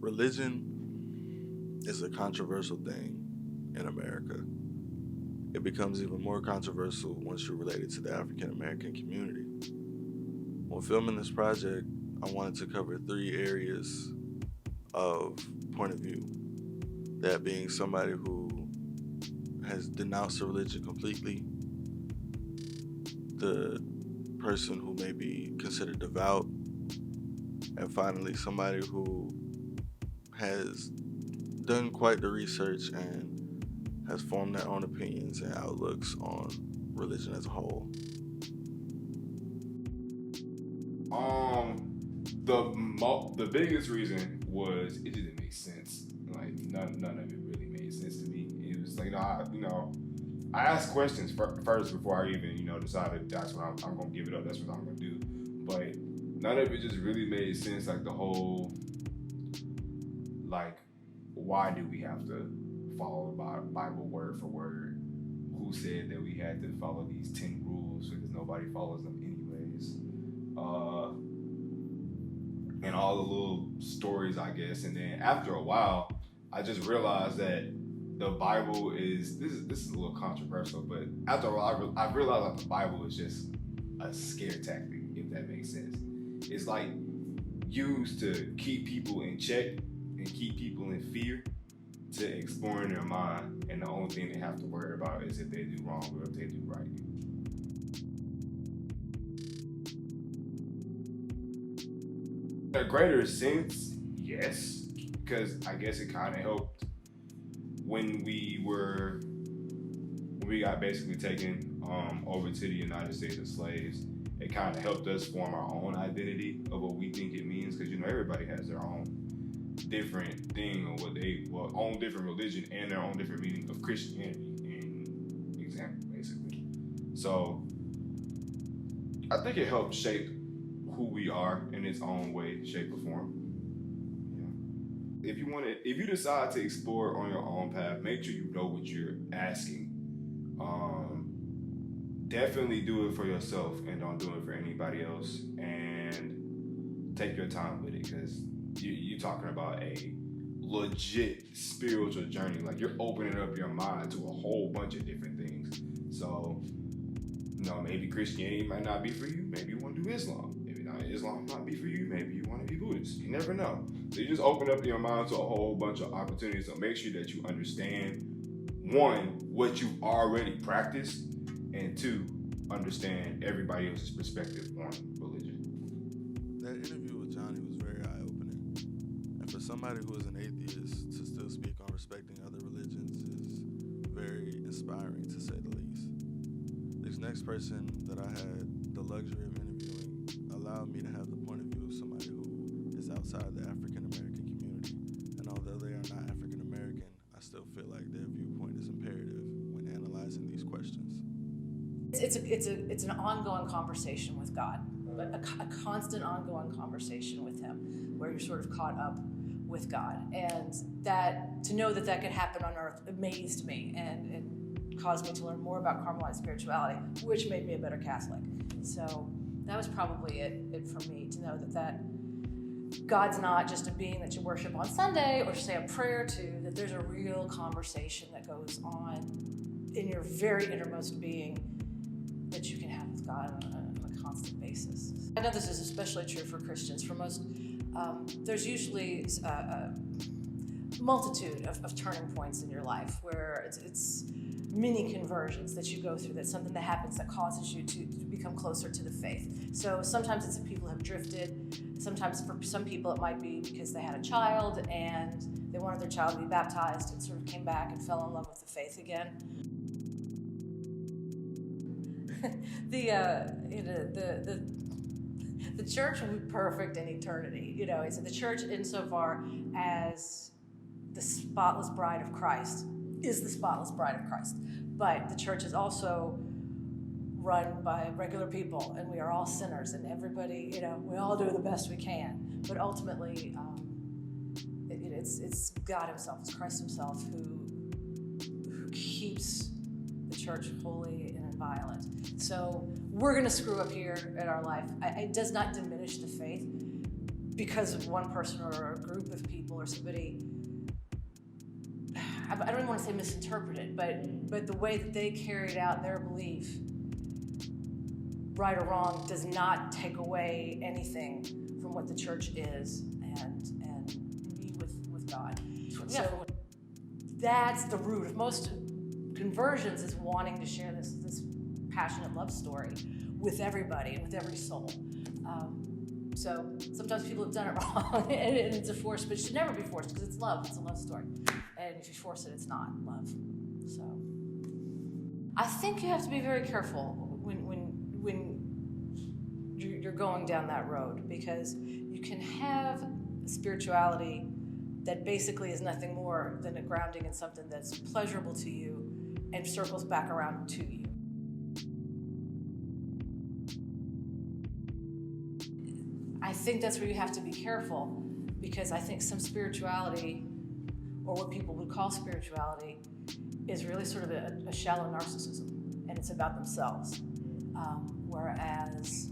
Religion is a controversial thing in America. It becomes even more controversial once you're related to the African American community. When filming this project, I wanted to cover three areas of point of view. That being somebody who has denounced the religion completely, the person who may be considered devout, and finally somebody who has done quite the research and has formed their own opinions and outlooks on religion as a whole. The biggest reason was it didn't make sense. Like none of it really made sense to me. It was like I asked questions first before I even decided that's what I'm gonna give it up. That's what I'm gonna do. But none of it just really made sense. Like the whole why do we have to follow the Bible word for word? Who said that we had to follow these 10 rules because nobody follows them anyways? And all the little stories, I guess. And then after a while, I just realized that the Bible is this is a little controversial, but after a while, I realized that the Bible is just a scare tactic, if that makes sense. It's like used to keep people in check and keep people in fear to exploring their mind, and the only thing they have to worry about is if they do wrong or if they do right. In a greater sense, yes, because I guess it kind of helped when we got basically taken over to the United States as slaves. It kind of helped us form our own identity of what we think it means, because everybody has their own different thing or own different religion and their own different meaning of Christianity, in example, basically. So I think it helped shape who we are in its own way, shape, or form. Yeah. If you decide to explore on your own path, make sure you know what you're asking. Definitely do it for yourself and don't do it for anybody else. And take your time with it, because you're talking about a legit spiritual journey. Like, you're opening up your mind to a whole bunch of different things. So, maybe Christianity might not be for you. Maybe you want to do Islam. Maybe not Islam might be for you. Maybe you want to be Buddhist. You never know. So you just open up your mind to a whole bunch of opportunities. So make sure that you understand, one, what you've already practiced, and two, understand everybody else's perspective on religion. That interview with Johnny was very eye-opening. And for somebody who is an atheist to still speak on respecting other religions is very inspiring, to say the least. This next person that I had the luxury of interviewing allowed me to have the point of view of somebody who is outside the African American community. And although they are not African American, I still feel like their viewpoint is imperative when analyzing these questions. It's an ongoing conversation with God, a constant ongoing conversation with Him, where you're sort of caught up with God, and that to know that could happen on earth amazed me and caused me to learn more about Carmelite spirituality, which made me a better Catholic. So that was probably it for me, to know that God's not just a being that you worship on Sunday or say a prayer to, that there's a real conversation that goes on in your very innermost being that you can have with God on a constant basis. I know this is especially true for Christians. For most, there's usually a multitude of turning points in your life where it's mini conversions that you go through. That's something that happens that causes you to become closer to the faith. So sometimes it's that people have drifted. Sometimes for some people it might be because they had a child and they wanted their child to be baptized and sort of came back and fell in love with the faith again. The church will be perfect in eternity. It's the church insofar as the spotless bride of Christ is the spotless bride of Christ. But the church is also run by regular people, and we are all sinners, and everybody, we all do the best we can. But ultimately, it's God Himself, it's Christ Himself who keeps the church holy and inviolate. So we're going to screw up here in our life. It does not diminish the faith, because of one person or a group of people or somebody, I don't even want to say misinterpreted, but the way that they carried out their belief, right or wrong, does not take away anything from what the church is and be with God. So that's the root of most conversions, is wanting to share this passionate love story with everybody and with every soul. So sometimes people have done it wrong and it's a force, but it should never be forced because it's love. It's a love story. And if you force it, it's not love. So I think you have to be very careful when you're going down that road, because you can have spirituality that basically is nothing more than a grounding in something that's pleasurable to you and circles back around to you. I think that's where you have to be careful, because I think some spirituality, or what people would call spirituality, is really sort of a shallow narcissism, and it's about themselves. Whereas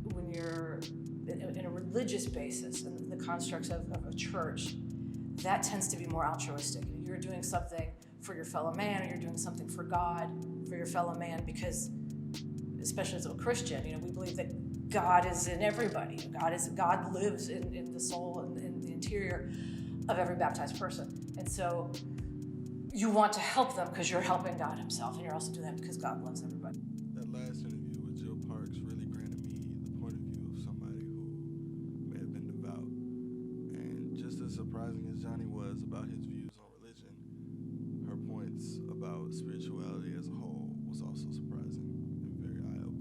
when you're in a religious basis, and the constructs of a church, that tends to be more altruistic. You're doing something for your fellow man, or you're doing something for God, for your fellow man, because, especially as a Christian, we believe that God is in everybody. God lives in the soul and in the interior of every baptized person. And so you want to help them because you're helping God himself, and you're also doing that because God loves everybody. That last interview with Jill Parks really granted me the point of view of somebody who may have been devout. And just as surprising as Johnny was about his views on religion, her points about spirituality as a whole was also surprising and very eye-opening.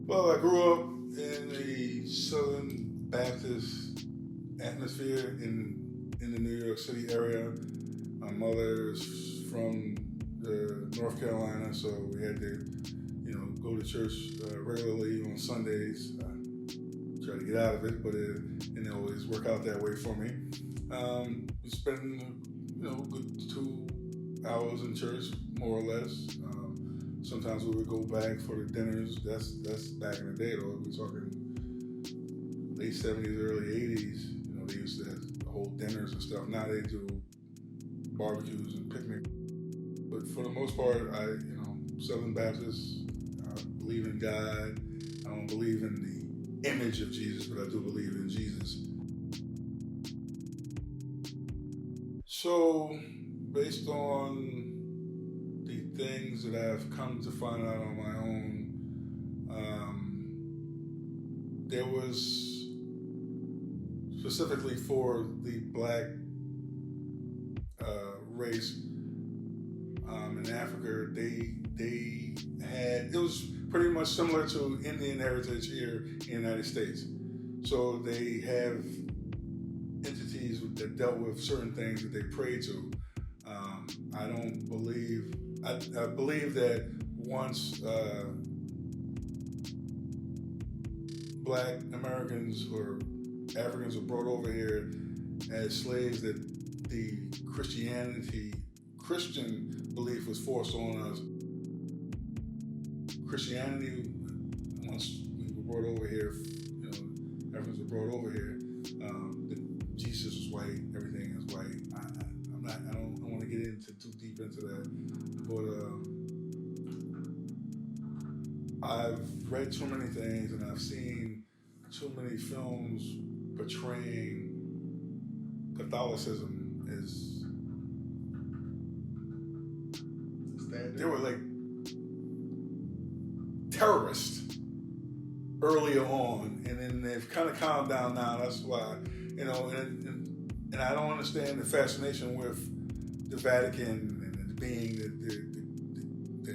Well, I grew up in the Southern Baptist atmosphere in the New York City area. My mother is from North Carolina, so we had to, go to church regularly on Sundays. Try to get out of it, but it didn't always work out that way for me. We spend, good 2 hours in church, more or less. Sometimes we would go back for the dinners. That's back in the day, though. We're talking late 70s, early 80s. They used to have whole dinners and stuff. Now they do barbecues and picnics. But for the most part, Southern Baptist, I believe in God. I don't believe in the image of Jesus, but I do believe in Jesus. So, based on the things that I've come to find out on my own, there was, specifically for the black race in Africa, they had, it was pretty much similar to Indian heritage here in the United States. So they have entities that dealt with certain things that they prayed to. I believe that once black Americans or Africans were brought over here as slaves, that the Christian belief was forced on us. Christianity, once we were brought over here, Africans were brought over here, Jesus was white, everything is white. I don't want to get too deep into that, but I've read too many things and I've seen too many films portraying Catholicism as, they were like terrorists earlier on, and then they've kind of calmed down now. That's why, and I don't understand the fascination with the Vatican and being the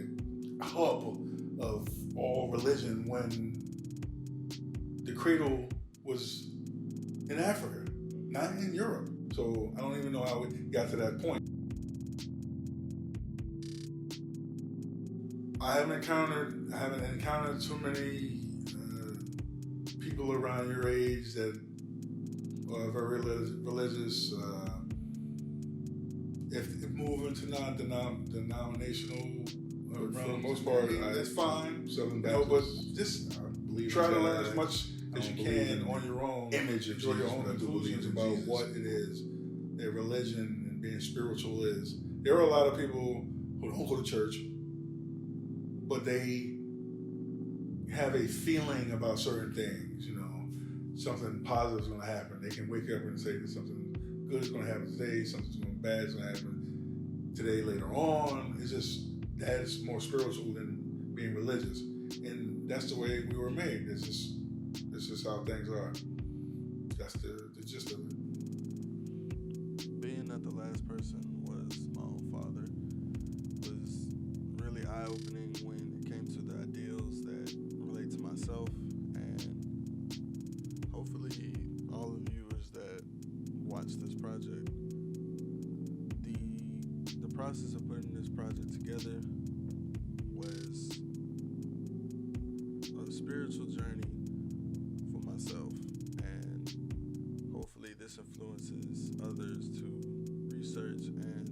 hub of all religion when the cradle was in Africa, not in Europe. So I don't even know how we got to that point. I haven't encountered too many people around your age that are very religious. If moving to non-denominational, for the most part, it's fine. Southern Baptist, but just try to learn as much as you don't believe can in on your own. image of draw your Jesus, own but I do conclusions believe in about Jesus. what it is that religion and being spiritual is. There are a lot of people who don't go to church, but they have a feeling about certain things. You know, something positive is going to happen. They can wake up and say that something good is going to happen today, something bad is going to happen today, later on. It's just, that's more spiritual than being religious. And that's the way we were made. It's just how things are. That's the gist of it. Being that the last person was my own father was really eye-opening when it came to the ideals that relate to myself, and hopefully all the viewers that watch this project. The process of putting this project together was a spiritual journey for myself, and hopefully this influences others to research and